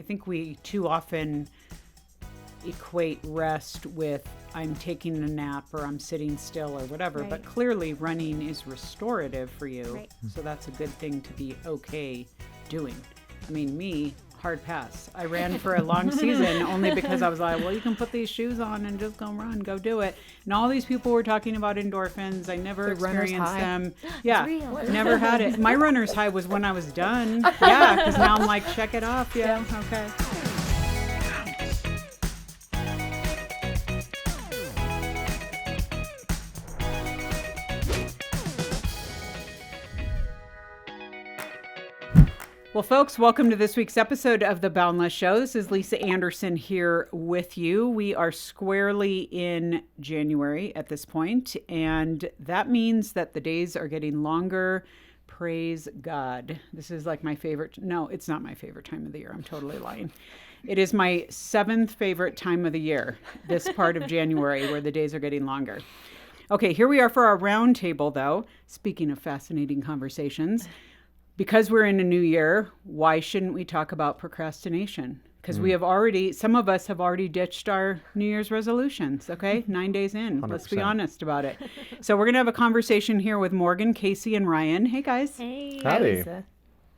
think we too often equate rest with I'm taking a nap or I'm sitting still or whatever, but clearly running is restorative for you. Right. So that's a good thing to be okay doing. I mean, me, hard pass. I ran for a long season only because I was like, well, you can put these shoes on and just go run, go do it. And all these people were talking about endorphins. I never experienced them. Yeah, never had it. My runner's high was when I was done. Yeah, because now I'm like, check it off. Yeah, okay. Well, folks, welcome to this week's episode of The Boundless Show. This is Lisa Anderson here with you. We are squarely in January at this point, and that means that the days are getting longer. Praise God. This is like my favorite. No, it's not my favorite time of the year. I'm totally lying. It is my 7th favorite time of the year, this part of January, where the days are getting longer. Okay, here we are for our roundtable, though. Speaking of fascinating conversations. Because we're in a new year, why shouldn't we talk about procrastination? Because we have already, some of us have already ditched our New Year's resolutions, okay? 9 days in. 100%. Let's be honest about it. So we're going to have a conversation here with Morgan, Kasie, and Ryan. Hey, guys. Hey. Howdy. Lisa.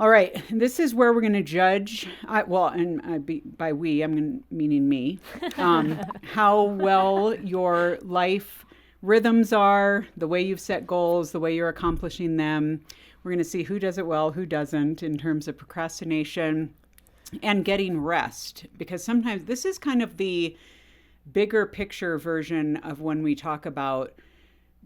All right. This is where we're going to judge, by we, I'm meaning me, how well your life rhythms are, the way you've set goals, the way you're accomplishing them. We're going to see who does it well, who doesn't in terms of procrastination and getting rest. Because sometimes this is kind of the bigger picture version of when we talk about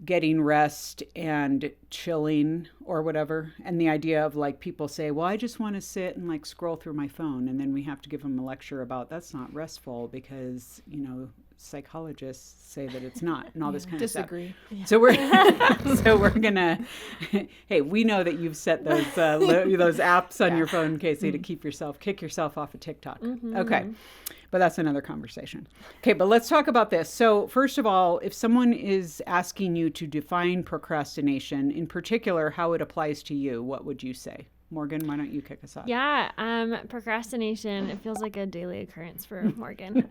getting rest and chilling or whatever. And the idea of like people say, well, I just want to sit and like scroll through my phone. And then we have to give them a lecture about that's not restful because, you know, psychologists say that it's not and all this kind of stuff. Disagree. Yeah. So we're gonna hey, we know that you've set those those apps on your phone, Kasie, to kick yourself off of TikTok. Mm-hmm. Okay. But that's another conversation. Okay, but let's talk about this. So first of all, if someone is asking you to define procrastination, in particular how it applies to you, what would you say? Morgan, why don't you kick us off? Yeah, procrastination, it feels like a daily occurrence for Morgan.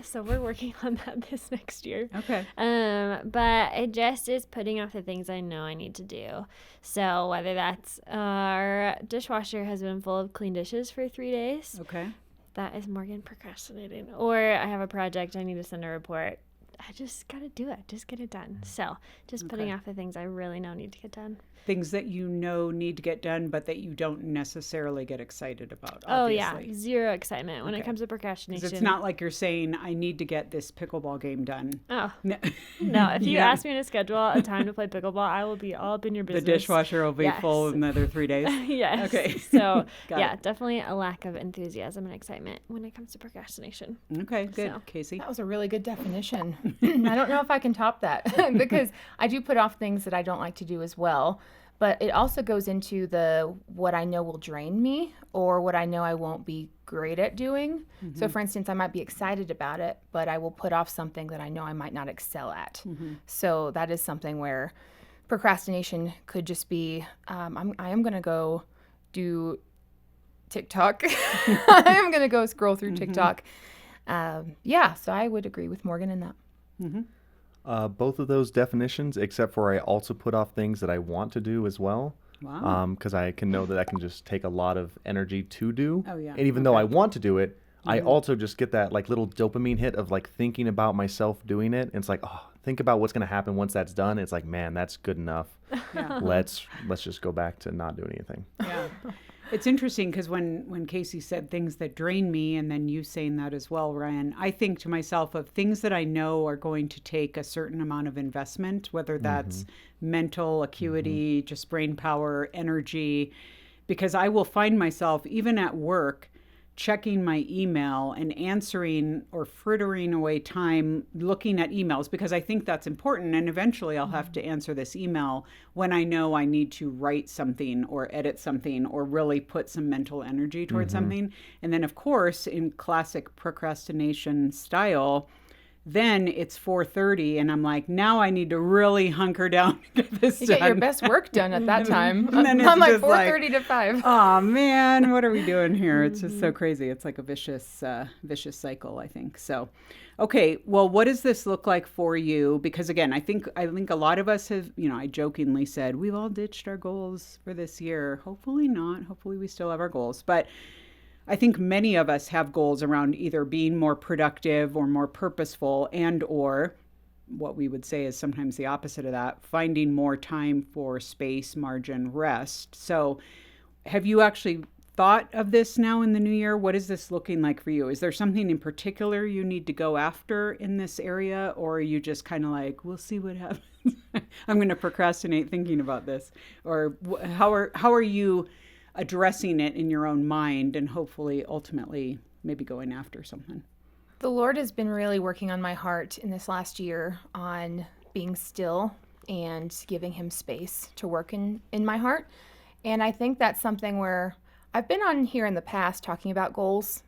So we're working on that this next year. Okay. But it just is putting off the things I know I need to do. So whether that's our dishwasher has been full of clean dishes for 3 days. Okay. That is Morgan procrastinating. Or I have a project, I need to send a report. I just got to do it. Just get it done. So just putting off the things I really know need to get done. Things that you know need to get done, but that you don't necessarily get excited about, obviously. Oh, yeah. Zero excitement when it comes to procrastination. It's not like you're saying, I need to get this pickleball game done. Oh. No, if you ask me to schedule a time to play pickleball, I will be all up in your business. The dishwasher will be full in another 3 days? Yes. Okay. So, definitely a lack of enthusiasm and excitement when it comes to procrastination. Okay, good. So. Kasie? That was a really good definition. I don't know if I can top that because I do put off things that I don't like to do as well. But it also goes into what I know will drain me or what I know I won't be great at doing. Mm-hmm. So, for instance, I might be excited about it, but I will put off something that I know I might not excel at. Mm-hmm. So that is something where procrastination could just be, I am going to go do TikTok. I am going to go scroll through TikTok. So I would agree with Morgan in that. Mm-hmm. Both of those definitions, except for I also put off things that I want to do as well. Wow. Because I can know that can just take a lot of energy to do. Oh, yeah. And even though I want to do it, I also just get that like little dopamine hit of like thinking about myself doing it. And it's like, oh, think about what's going to happen once that's done. It's like, man, that's good enough. Yeah. Let's just go back to not doing anything. Yeah. It's interesting because when Kasie said things that drain me, and then you saying that as well, Ryan, I think to myself of things that I know are going to take a certain amount of investment, whether that's mental acuity, just brain power, energy, because I will find myself even at work checking my email and answering or frittering away time looking at emails because I think that's important. And eventually I'll have to answer this email when I know I need to write something or edit something or really put some mental energy towards something. And then, of course, in classic procrastination style, Then it's 4:30 and I'm like, now I need to really hunker down to get this You done. get your best work done at that time. And then it's I'm like just 4:30 to 5. Oh man, what are we doing here? It's just so crazy. It's like a vicious cycle, I think. So, okay, well, what does this look like for you? Because again, I think a lot of us have, I jokingly said we've all ditched our goals for this year. Hopefully not. Hopefully we still have our goals, but I think many of us have goals around either being more productive or more purposeful, and or what we would say is sometimes the opposite of that, finding more time for space, margin, rest. So have you actually thought of this now in the new year? What is this looking like for you? Is there something in particular you need to go after in this area, or are you just kind of like, we'll see what happens? I'm going to procrastinate thinking about this. Or how are you addressing it in your own mind and hopefully ultimately maybe going after something? The Lord has been really working on my heart in this last year on being still and giving him space to work in my heart. And I think that's something where I've been on here in the past talking about goals,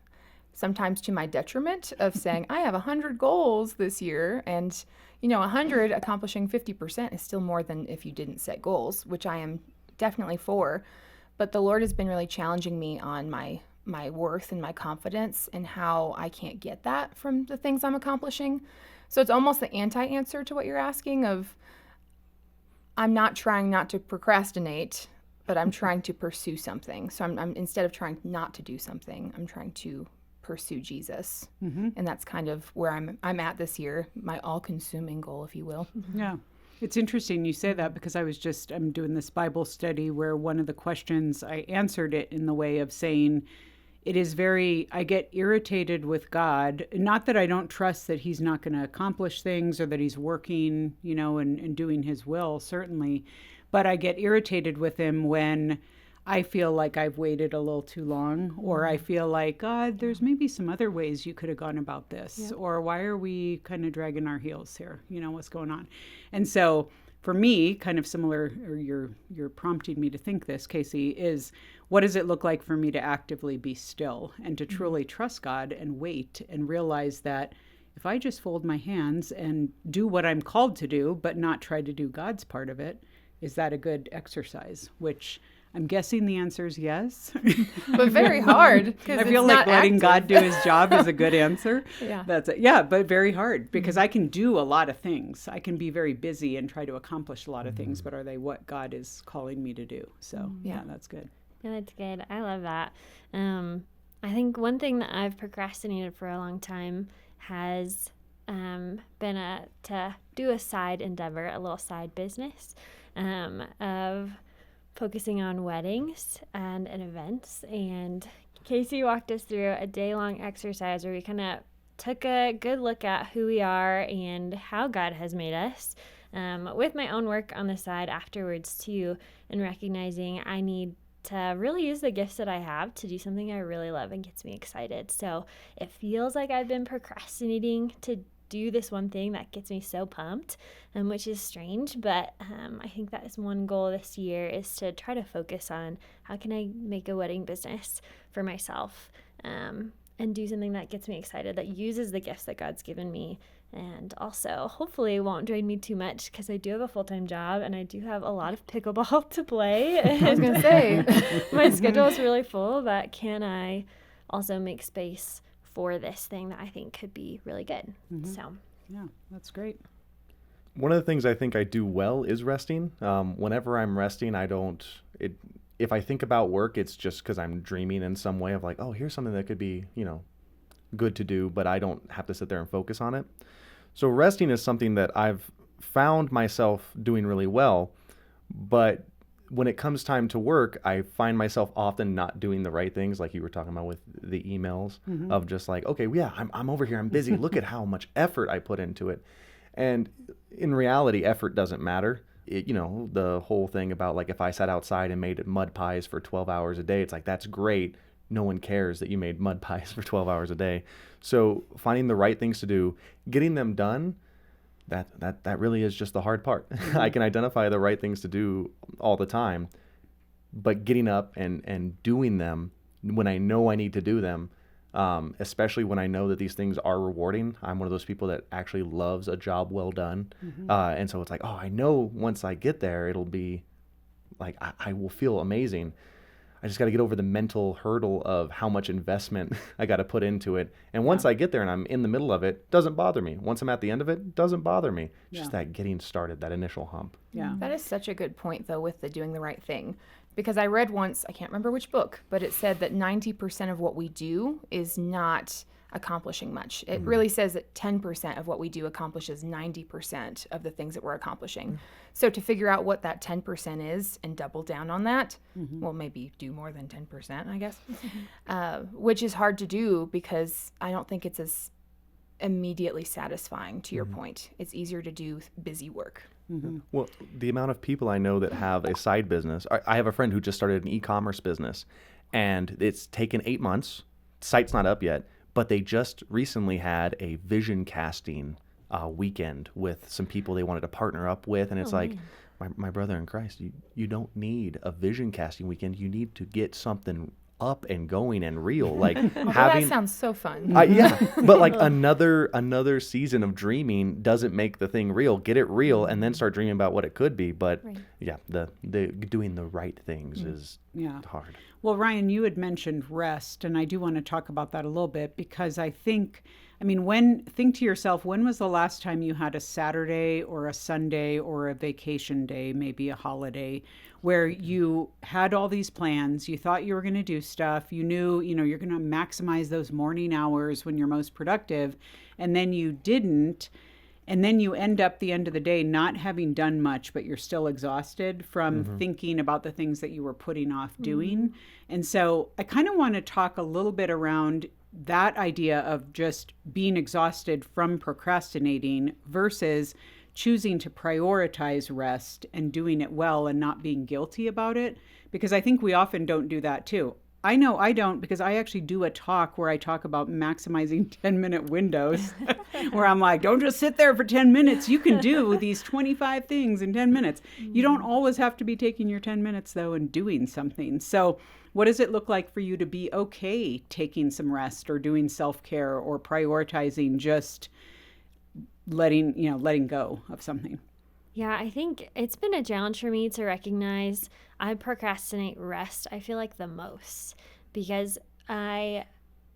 sometimes to my detriment of saying, I have 100 goals this year. And, 100 accomplishing 50% is still more than if you didn't set goals, which I am definitely for. But the Lord has been really challenging me on my worth and my confidence and how I can't get that from the things I'm accomplishing. So it's almost the anti-answer to what you're asking of, I'm not trying not to procrastinate, but I'm trying to pursue something. So I'm instead of trying not to do something, I'm trying to pursue Jesus. Mm-hmm. And that's kind of where I'm at this year, my all-consuming goal, if you will. Yeah. It's interesting you say that because I'm doing this Bible study where one of the questions I answered it in the way of saying, I get irritated with God. Not that I don't trust that he's not going to accomplish things or that he's working, and doing his will, certainly. But I get irritated with him when I feel like I've waited a little too long, or I feel like, God, there's maybe some other ways you could have gone about this, or why are we kind of dragging our heels here? What's going on? And so for me, kind of similar, or you're prompting me to think this, Kasie, is what does it look like for me to actively be still and to truly trust God and wait and realize that if I just fold my hands and do what I'm called to do, but not try to do God's part of it, is that a good exercise? Which I'm guessing the answer is yes. But very hard. I feel like letting God do his job is a good answer. Yeah. That's it. Yeah, but very hard because I can do a lot of things. I can be very busy and try to accomplish a lot of things, but are they what God is calling me to do? So yeah, that's good. Yeah, that's good. I love that. I think one thing that I've procrastinated for a long time has been to do a side endeavor, a little side business of focusing on weddings and events. And Kasie walked us through a day-long exercise where we kind of took a good look at who we are and how God has made us, with my own work on the side afterwards too, and recognizing I need to really use the gifts that I have to do something I really love and gets me excited. So it feels like I've been procrastinating to do this one thing that gets me so pumped, which is strange, but I think that is one goal this year, is to try to focus on how can I make a wedding business for myself, and do something that gets me excited, that uses the gifts that God's given me, and also hopefully won't drain me too much because I do have a full-time job and I do have a lot of pickleball to play. I was going to say, my schedule is really full, but can I also make space for this thing that I think could be really good? Mm-hmm. So yeah, that's great. One of the things I think I do well is resting. Whenever I'm resting, if I think about work, it's just because I'm dreaming in some way of like, oh, here's something that could be, good to do, but I don't have to sit there and focus on it. So resting is something that I've found myself doing really well, but when it comes time to work, I find myself often not doing the right things, like you were talking about with the emails, of just like, okay, yeah, I'm over here, I'm busy. Look at how much effort I put into it. And in reality, effort doesn't matter. The whole thing about like if I sat outside and made mud pies for 12 hours a day, it's like, that's great. No one cares that you made mud pies for 12 hours a day. So finding the right things to do, getting them done, that really is just the hard part. I can identify the right things to do all the time, but getting up and doing them when I know I need to do them, especially when I know that these things are rewarding. I'm one of those people that actually loves a job well done. And so it's like, oh, I know once I get there, it'll be like, I will feel amazing. I just got to get over the mental hurdle of how much investment I got to put into it. And once I get there and I'm in the middle of it, doesn't bother me. Once I'm at the end of it, doesn't bother me. Just that getting started, that initial hump. Yeah. That is such a good point, though, with the doing the right thing. Because I read once, I can't remember which book, but it said that 90% of what we do is not accomplishing much. It really says that 10% of what we do accomplishes 90% of the things that we're accomplishing. So to figure out what that 10% is and double down on that, well, maybe do more than 10%, I guess, which is hard to do because I don't think it's as immediately satisfying, to your point. It's easier to do busy work. Well, the amount of people I know that have a side business, I have a friend who just started an e-commerce business, and it's taken 8 months. Site's not up yet, but they just recently had a vision casting weekend with some people they wanted to partner up with, and it's my brother in Christ, you don't need a vision casting weekend. You need to get something up and going and real, like That sounds so fun. But like another season of dreaming doesn't make the thing real. Get it real and then start dreaming about what it could be. But the doing the right things is hard. Well, Ryan, you had mentioned rest, and I do want to talk about that a little bit because think to yourself, when was the last time you had a Saturday or a Sunday or a vacation day, maybe a holiday, where you had all these plans, you thought you were going to do stuff, you knew, you're going to maximize those morning hours when you're most productive, and then you didn't, and then you end up the end of the day not having done much, but you're still exhausted from thinking about the things that you were putting off doing. And so I kind of want to talk a little bit around that idea of just being exhausted from procrastinating versus choosing to prioritize rest and doing it well and not being guilty about it. Because I think we often don't do that too. I know I don't, because I actually do a talk where I talk about maximizing 10-minute windows where I'm like, don't just sit there for 10 minutes. You can do these 25 things in 10 minutes. You don't always have to be taking your 10 minutes though and doing something. So what does it look like for you to be okay taking some rest or doing self-care or prioritizing just letting go of something? Yeah, I think it's been a challenge for me to recognize I procrastinate rest, I feel like the most, because I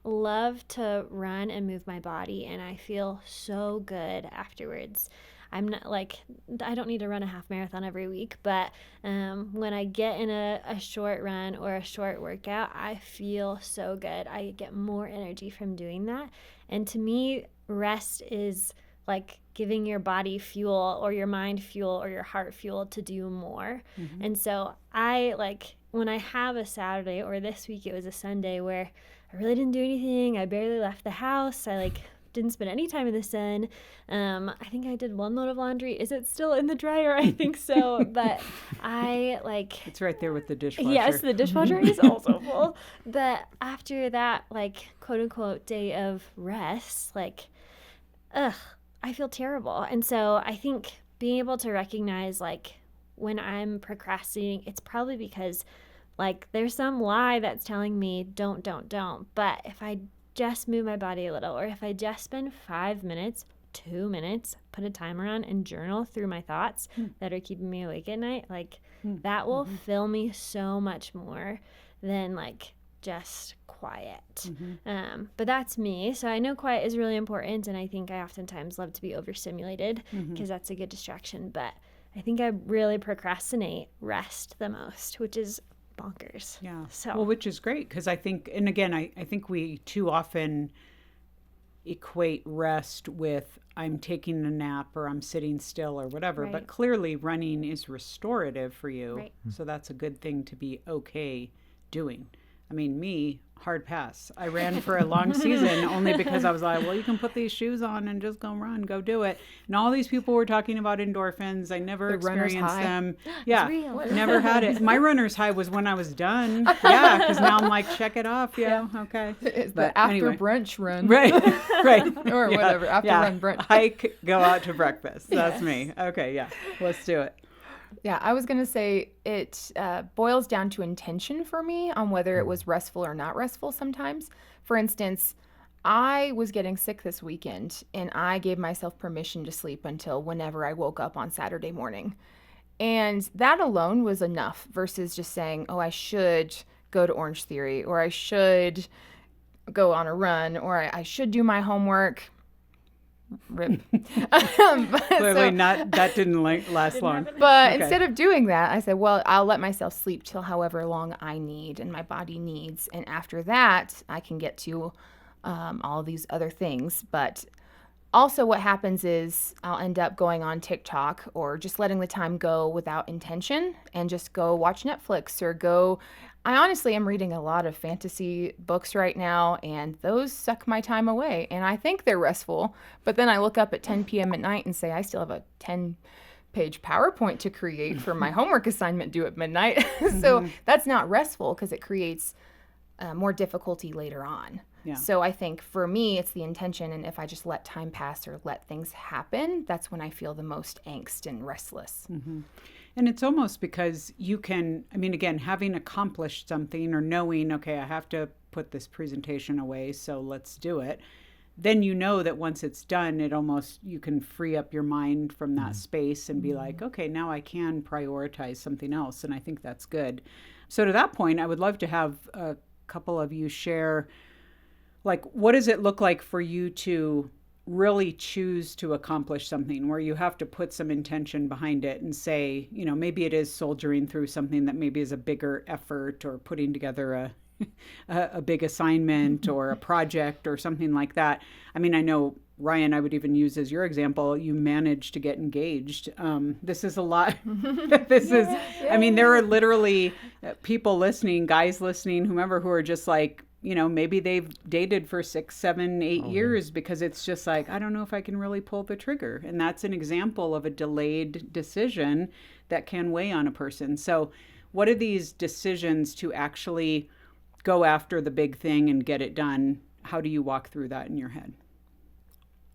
love to run and move my body and I feel so good afterwards. I'm not I don't need to run a half marathon every week, but when I get in a short run or a short workout, I feel so good. I get more energy from doing that. And to me, rest is like giving your body fuel or your mind fuel or your heart fuel to do more. And so when I have a Saturday, or this week it was a Sunday where I really didn't do anything, I barely left the house, I didn't spend any time in the sun. I think I did 1 load of laundry. Is it still in the dryer? I think so. But it's right there with the dishwasher. Yes, the dishwasher is also full. But after that, quote unquote day of rest, I feel terrible. And so I think being able to recognize when I'm procrastinating, it's probably because there's some lie that's telling me don't. But if I just move my body a little, or if I just spend 5 minutes, 2 minutes, put a timer on and journal through my thoughts that are keeping me awake at night, that will fill me so much more than just quiet. But that's me. So I know quiet is really important, and I think I oftentimes love to be overstimulated because that's a good distraction. But I think I really procrastinate rest the most, which is bonkers. Yeah. So well, which is great, because I think, and again, I think we too often equate rest with I'm taking a nap or I'm sitting still or whatever, but clearly running is restorative for you. So that's a good thing to be okay doing. I mean, me, hard pass. I ran for a long season only because I was like, well, you can put these shoes on and just go run, go do it. And all these people were talking about endorphins. I never experienced them. Yeah, never had it. My runner's high was when I was done. Yeah, because now I'm check it off. Yeah, okay. It's the after brunch run. Right. Or whatever, after run brunch. Hike, go out to breakfast. That's me. Okay, yeah, let's do it. Yeah, I was going to say it boils down to intention for me on whether it was restful or not restful sometimes. For instance, I was getting sick this weekend, and I gave myself permission to sleep until whenever I woke up on Saturday morning. And that alone was enough versus just saying, oh, I should go to Orange Theory, or I should go on a run, or I should do my homework. Rip. Clearly that didn't last long. But instead of doing that, I said, well, I'll let myself sleep till however long I need and my body needs. And after that, I can get to all these other things. But also what happens is I'll end up going on TikTok or just letting the time go without intention and just go watch Netflix or go. I honestly am reading a lot of fantasy books right now, and those suck my time away. And I think they're restful. But then I look up at 10 p.m. at night and say, I still have a 10-page PowerPoint to create for my homework assignment due at midnight. So that's not restful because it creates more difficulty later on. Yeah. So I think for me, it's the intention. And if I just let time pass or let things happen, that's when I feel the most angst and restless. Mm-hmm. And it's almost because you can, I mean, again, having accomplished something or knowing, okay, I have to put this presentation away, so let's do it. Then you know that once it's done, it almost, you can free up your mind from that space and be like, okay, now I can prioritize something else. And I think that's good. So to that point, I would love to have a couple of you share, like, what does it look like for you to really choose to accomplish something where you have to put some intention behind it and say, you know, maybe it is soldiering through something that maybe is a bigger effort or putting together a big assignment or a project or something like that. I mean, I know, Ryan, I would even use as your example, you managed to get engaged. This is a lot. I mean, there are literally people listening, guys listening, whomever, who are just like, you know, maybe they've dated for 6, 7, 8 years because it's just like, I don't know if I can really pull the trigger. And that's an example of a delayed decision that can weigh on a person. So what are these decisions to actually go after the big thing and get it done? How do you walk through that in your head?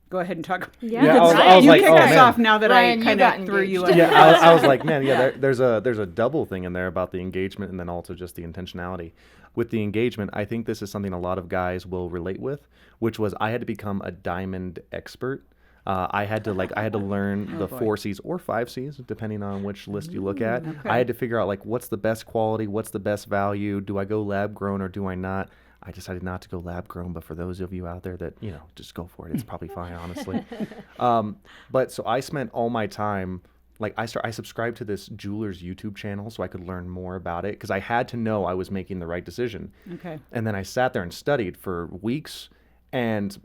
Go ahead and talk. Yeah, I was you like, kick oh, us man. off now that Ryan, I kind of threw you in. Yeah, I was like, man, there's a double thing in there about the engagement and then also just the intentionality. With the engagement, I think this is something a lot of guys will relate with, which was I had to become a diamond expert. I had to learn the 4 C's or 5 C's, depending on which list you look at. Okay. I had to figure out, like, what's the best quality, what's the best value, do I go lab grown or do I not? I decided not to go lab grown, but for those of you out there that, you know, just go for it. It's probably fine, honestly. But so I spent all my time, like, I subscribed to this jeweler's YouTube channel so I could learn more about it because I had to know I was making the right decision. Okay. And then I sat there and studied for weeks, and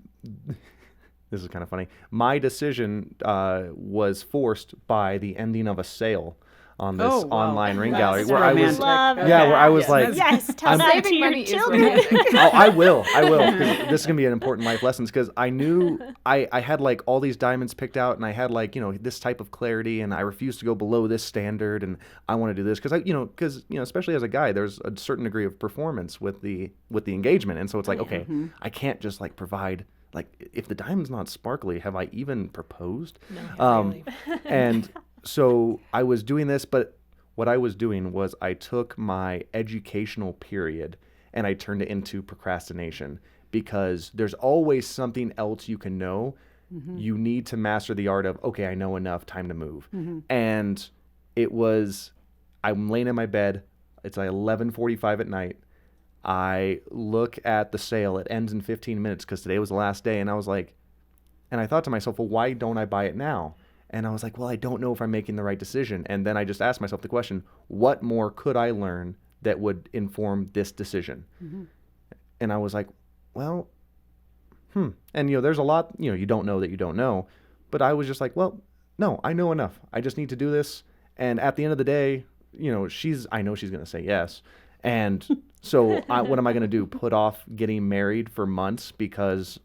this is kind of funny. My decision was forced by the ending of a sale on this online ring gallery That's where I was, romantic. Love where that. I was like, Yes, tell that to Saving your money is children. romantic. oh, I will. 'Cause this is gonna be an important life lessons because I knew I had like all these diamonds picked out and I had like, you know, this type of clarity and I refused to go below this standard and I want to do this because especially as a guy, there's a certain degree of performance with the engagement, and so it's like, okay, I can't just like provide. Like, if the diamond's not sparkly, have I even proposed? No, really. And so I was doing this, but what I was doing was I took my educational period and I turned it into procrastination because there's always something else you can know. Mm-hmm. You need to master the art of, okay, I know enough, time to move. Mm-hmm. And it was, I'm laying in my bed. It's like 11:45 at night. I look at the sale. It ends in 15 minutes because today was the last day. And I was like, and I thought to myself, well, why don't I buy it now? And I was like, well, I don't know if I'm making the right decision. And then I just asked myself the question, what more could I learn that would inform this decision? Mm-hmm. And I was like, well, And, there's a lot, you don't know that you don't know. But I was just like, well, no, I know enough. I just need to do this. And at the end of the day, I know she's going to say yes. And so what am I going to do? Put off getting married for months because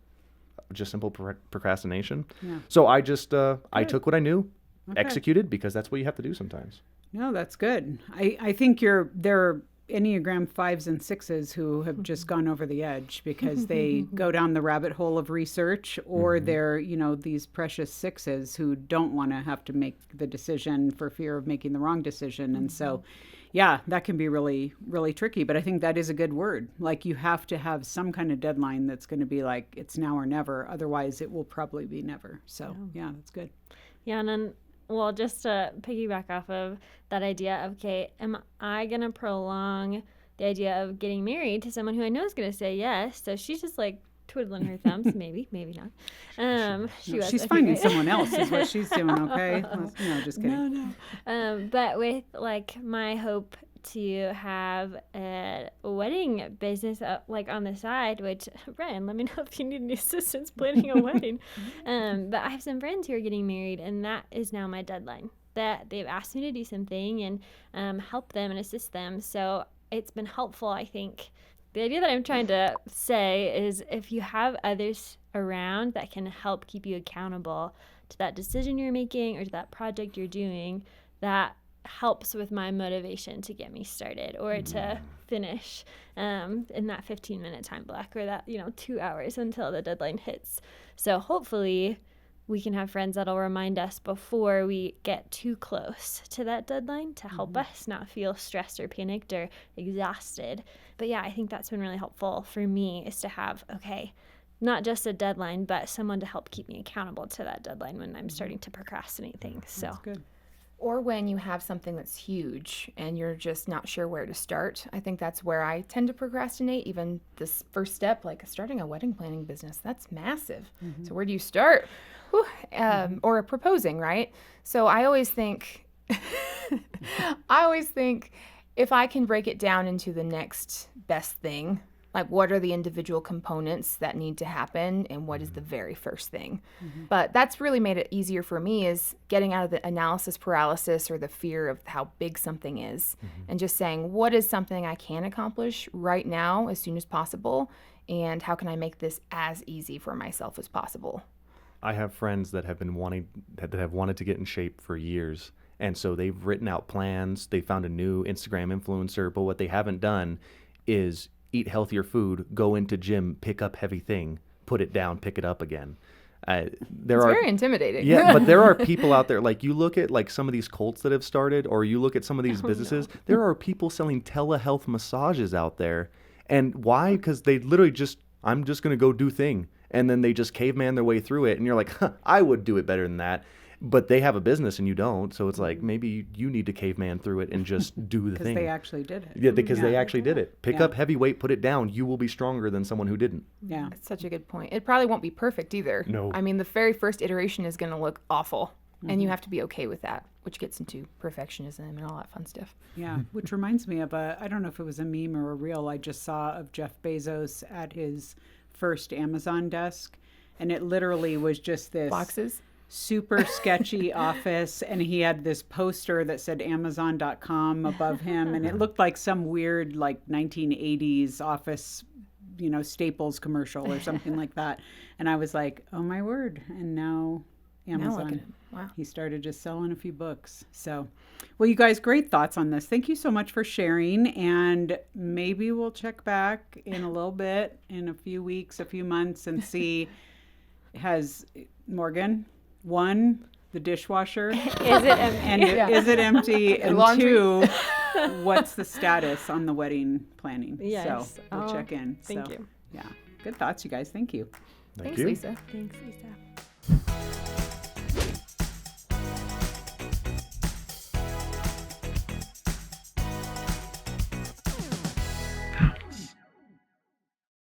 just simple procrastination? Yeah. So I just, I took what I knew, executed, because that's what you have to do sometimes. No, that's good. I think there are Enneagram 5s and 6s who have just gone over the edge because they go down the rabbit hole of research, or they're, these precious 6s who don't want to have to make the decision for fear of making the wrong decision. And so, yeah, that can be really, really tricky. But I think that is a good word. Like, you have to have some kind of deadline that's going to be like, it's now or never. Otherwise, it will probably be never. So, yeah, that's good. Yeah, and then, well, just to piggyback off of that idea of, okay, am I going to prolong the idea of getting married to someone who I know is going to say yes? So she's just like twiddling her thumbs, maybe not. She's finding someone else is what she's doing, okay? No, just kidding. No. But with like my hope to have a wedding business like on the side, which, Brian, let me know if you need any assistance planning a wedding. But I have some friends who are getting married, and that is now my deadline. That they've asked me to do something and help them and assist them. So it's been helpful, I think. The idea that I'm trying to say is if you have others around that can help keep you accountable to that decision you're making or to that project you're doing, that helps with my motivation to get me started or to finish in that 15-minute time block or that 2 hours until the deadline hits. So hopefully we can have friends that'll remind us before we get too close to that deadline to help us not feel stressed or panicked or exhausted. But yeah, I think that's been really helpful for me, is to have, okay, not just a deadline, but someone to help keep me accountable to that deadline when I'm starting to procrastinate things. So That's good. Or when you have something that's huge and you're just not sure where to start. I think that's where I tend to procrastinate. Even this first step, like starting a wedding planning business, that's massive. So where do you start? Or proposing, right? So I always think, if I can break it down into the next best thing, like what are the individual components that need to happen and what is the very first thing. But that's really made it easier for me, is getting out of the analysis paralysis or the fear of how big something is and just saying, what is something I can accomplish right now as soon as possible, and how can I make this as easy for myself as possible? I have friends that have wanted to get in shape for years. And so they've written out plans. They found a new Instagram influencer, but what they haven't done is eat healthier food, go into gym, pick up heavy thing, put it down, pick it up again. It's very intimidating. Yeah, but there are people out there, like you look at like some of these cults that have started, or you look at some of these businesses, there are people selling telehealth massages out there. And why? Because they literally I'm just going to go do thing. And then they just caveman their way through it. And you're like, I would do it better than that. But they have a business and you don't. So it's like, maybe you need to caveman through it and just do the thing. Because they actually did it. Yeah, because they actually did it. Pick up heavy weight, put it down. You will be stronger than someone who didn't. Yeah. That's such a good point. It probably won't be perfect either. No. I mean, the very first iteration is going to look awful. And you have to be okay with that, which gets into perfectionism and all that fun stuff. Yeah, which reminds me of I don't know if it was a meme or a reel I just saw of Jeff Bezos at his first Amazon desk. And it literally was just this Boxes. Super sketchy office, and he had this poster that said Amazon.com above him, and it looked like some weird like 1980s office, Staples commercial or something like that. And I was like, oh my word. And now Amazon. Now look at him. Wow. He started just selling a few books. So, well, you guys, great thoughts on this. Thank you so much for sharing. And maybe we'll check back in a little bit, in a few weeks, a few months, and see, has Morgan won the dishwasher? is it empty? And is it empty? And laundry. 2, what's the status on the wedding planning? Yes. So we'll check in. Thank you. Yeah. Good thoughts, you guys. Thank you. Thanks, you. Lisa. Thanks, Lisa.